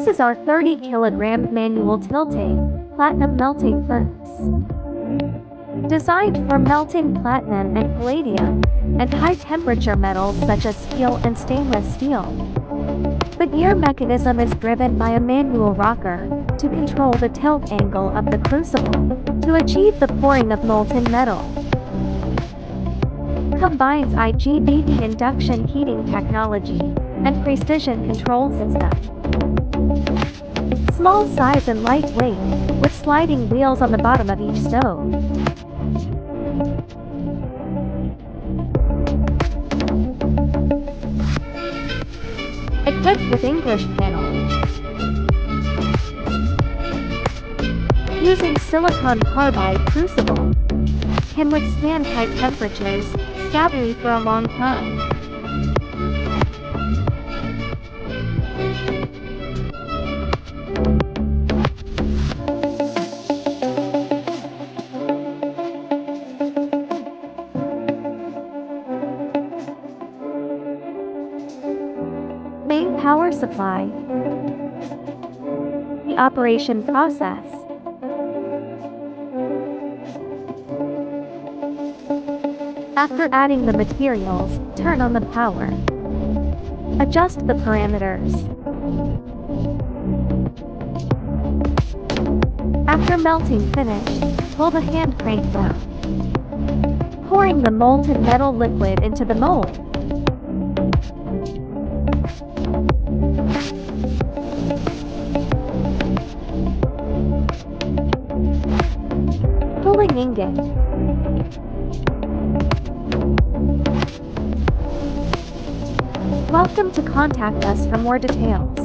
This is our 30-kilogram manual tilting platinum melting furnace. Designed for melting platinum and palladium, and high-temperature metals such as steel and stainless steel. The gear mechanism is driven by a manual rocker to control the tilt angle of the crucible to achieve the pouring of molten metal. Combines IGBT induction heating technology and precision control system. Small size and lightweight, with sliding wheels on the bottom of each stove. Equipped with English panel. Using silicon carbide crucible. Can withstand high temperatures, stability for a long time. Main power supply. The operation process. After adding the materials, turn on the power. Adjust the parameters. After melting finished, pull the hand crank down. Pouring the molten metal liquid into the mold. Pulling ingot. Welcome to contact us for more details.